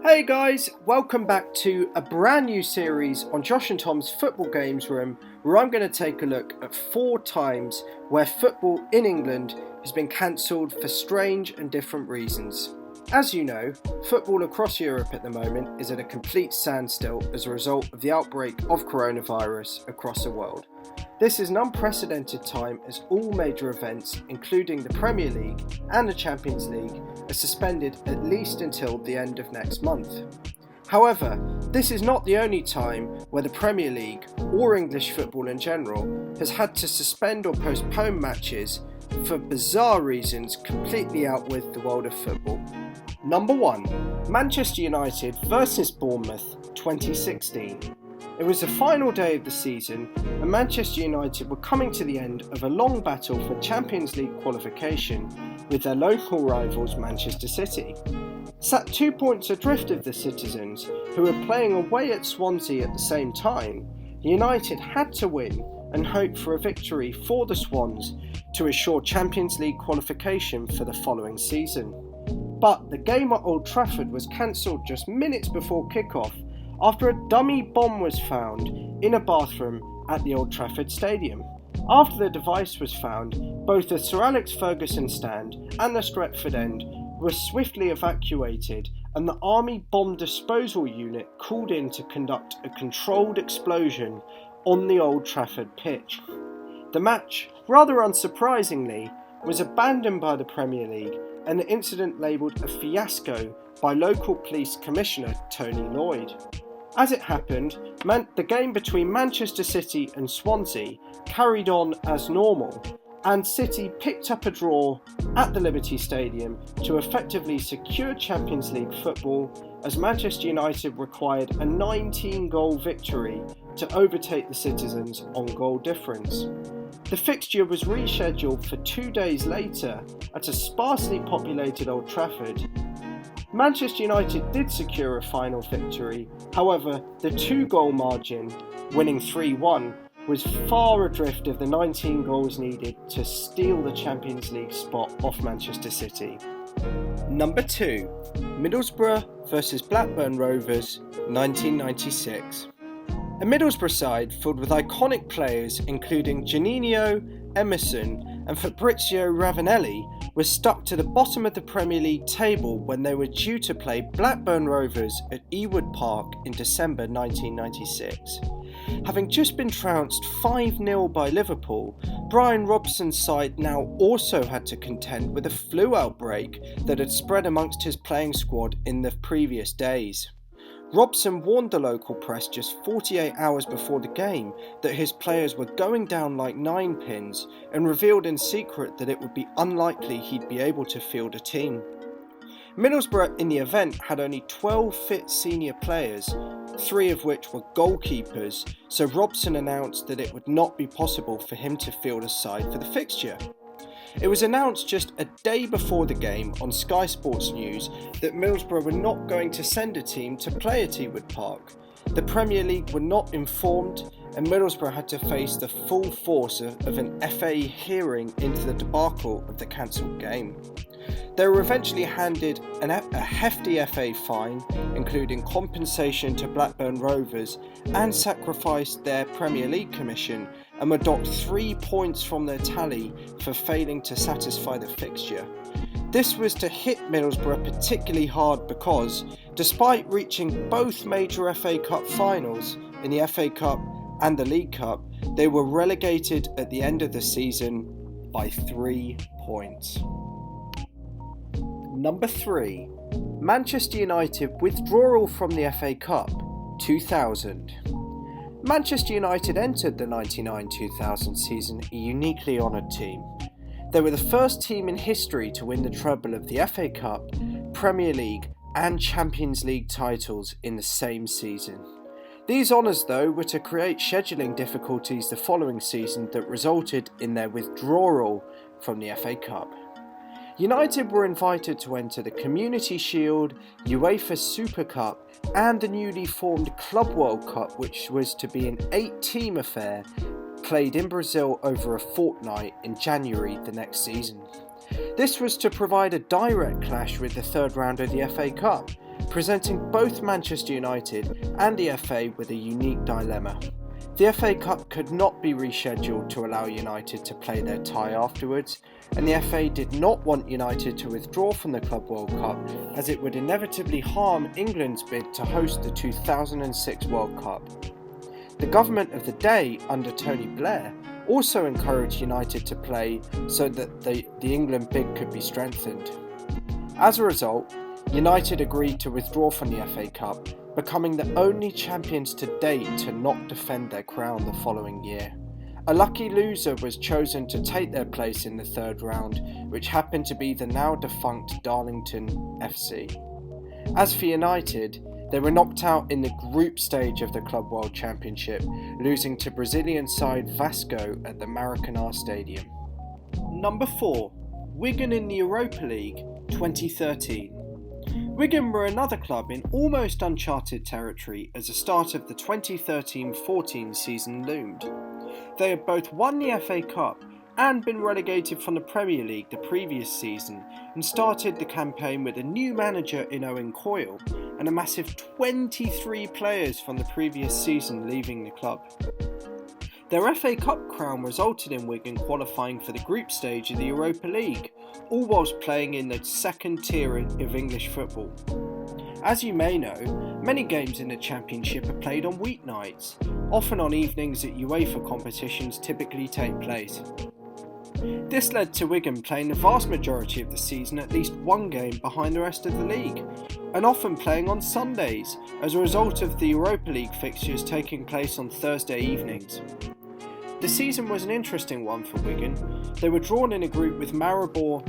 Hey guys, welcome back to a brand new series on Josh and Tom's Football Games Room, where I'm going to take a look at 4 times where football in England has been cancelled for strange and different reasons. As you know, football across Europe at the moment is at a complete standstill as a result of the outbreak of coronavirus across the world. This is an unprecedented time as all major events, including the Premier League and the Champions League, are suspended at least until the end of next month. However, this is not the only time where the Premier League, or English football in general, has had to suspend or postpone matches for bizarre reasons completely out with the world of football. Number 1. Manchester United vs Bournemouth 2016. It was the final day of the season and Manchester United were coming to the end of a long battle for Champions League qualification with their local rivals Manchester City. Sat 2 points adrift of the citizens, who were playing away at Swansea at the same time, United had to win and hope for a victory for the Swans to assure Champions League qualification for the following season. But the game at Old Trafford was cancelled just minutes before kickoff after a dummy bomb was found in a bathroom at the Old Trafford Stadium. After the device was found, both the Sir Alex Ferguson stand and the Stretford end were swiftly evacuated and the Army Bomb Disposal Unit called in to conduct a controlled explosion on the Old Trafford pitch. The match, rather unsurprisingly, was abandoned by the Premier League and the incident labelled a fiasco by local police commissioner Tony Lloyd. As it happened, the game between Manchester City and Swansea carried on as normal, and City picked up a draw at the Liberty Stadium to effectively secure Champions League football, as Manchester United required a 19-goal victory to overtake the citizens on goal difference. The fixture was rescheduled for 2 days later at a sparsely populated Old Trafford. Manchester United did secure a final victory, however the 2-goal margin, winning 3-1, was far adrift of the 19 goals needed to steal the Champions League spot off Manchester City. Number 2. Middlesbrough vs Blackburn Rovers 1996. A Middlesbrough side filled with iconic players including Juninho, Emerson and Fabrizio Ravanelli was stuck to the bottom of the Premier League table when they were due to play Blackburn Rovers at Ewood Park in December 1996. Having just been trounced 5-0 by Liverpool, Brian Robson's side now also had to contend with a flu outbreak that had spread amongst his playing squad in the previous days. Robson warned the local press just 48 hours before the game that his players were going down like 9 pins and revealed in secret that it would be unlikely he'd be able to field a team. Middlesbrough in the event had only 12 fit senior players, 3 of which were goalkeepers, so Robson announced that it would not be possible for him to field a side for the fixture. It was announced just a day before the game on Sky Sports News that Middlesbrough were not going to send a team to play at Ewood Park. The Premier League were not informed and Middlesbrough had to face the full force of an FA hearing into the debacle of the cancelled game. They were eventually handed a hefty FA fine, including compensation to Blackburn Rovers, and sacrificed their Premier League commission and were docked 3 points from their tally for failing to satisfy the fixture. This was to hit Middlesbrough particularly hard because, despite reaching both major FA Cup finals in the FA Cup and the League Cup, they were relegated at the end of the season by 3 points. Number 3. Manchester United withdrawal from the FA Cup 2000. Manchester United entered the 99-2000 season a uniquely honoured team. They were the first team in history to win the treble of the FA Cup, Premier League and Champions League titles in the same season. These honours, though, were to create scheduling difficulties the following season that resulted in their withdrawal from the FA Cup. United were invited to enter the Community Shield, UEFA Super Cup and the newly formed Club World Cup, which was to be an 8-team affair played in Brazil over a fortnight in January the next season. This was to provide a direct clash with the third round of the FA Cup, presenting both Manchester United and the FA with a unique dilemma. The FA Cup could not be rescheduled to allow United to play their tie afterwards, and the FA did not want United to withdraw from the Club World Cup as it would inevitably harm England's bid to host the 2006 World Cup. The government of the day, under Tony Blair, also encouraged United to play so that the England bid could be strengthened. As a result, United agreed to withdraw from the FA Cup, becoming the only champions to date to not defend their crown the following year. A lucky loser was chosen to take their place in the third round, which happened to be the now defunct Darlington FC. As for United, they were knocked out in the group stage of the Club World Championship, losing to Brazilian side Vasco at the Maracanã Stadium. Number 4. Wigan in the Europa League 2013. Wigan were another club in almost uncharted territory as the start of the 2013-14 season loomed. They had both won the FA Cup and been relegated from the Premier League the previous season, and started the campaign with a new manager in Owen Coyle and a massive 23 players from the previous season leaving the club. Their FA Cup crown resulted in Wigan qualifying for the group stage of the Europa League, all whilst playing in the second tier of English football. As you may know, many games in the Championship are played on weeknights, often on evenings that UEFA competitions typically take place. This led to Wigan playing the vast majority of the season at least one game behind the rest of the league, and often playing on Sundays as a result of the Europa League fixtures taking place on Thursday evenings. The season was an interesting one for Wigan. They were drawn in a group with Maribor,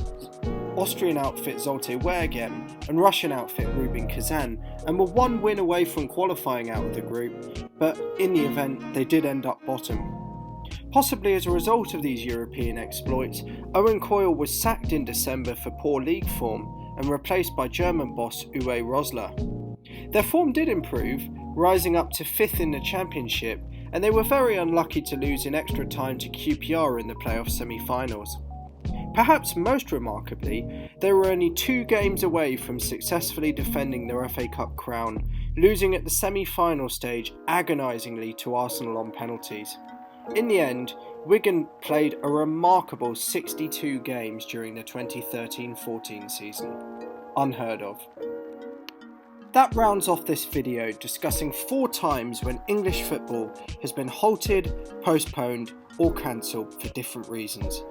Austrian outfit Zulte Waregem and Russian outfit Rubin Kazan, and were one win away from qualifying out of the group, but in the event they did end up bottom. Possibly as a result of these European exploits, Owen Coyle was sacked in December for poor league form and replaced by German boss Uwe Rosler. Their form did improve, rising up to 5th in the Championship, and they were very unlucky to lose in extra time to QPR in the playoff semi-finals. Perhaps most remarkably, they were only 2 games away from successfully defending their FA Cup crown, losing at the semi-final stage agonisingly to Arsenal on penalties. In the end, Wigan played a remarkable 62 games during the 2013-14 season. Unheard of. That rounds off this video discussing 4 times when English football has been halted, postponed or cancelled for different reasons.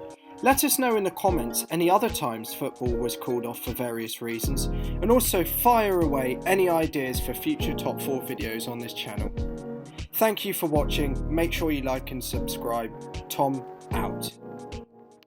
Let us know in the comments any other times football was called off for various reasons, and also fire away any ideas for future top 4 videos on this channel. Thank you for watching, make sure you like and subscribe. Tom out.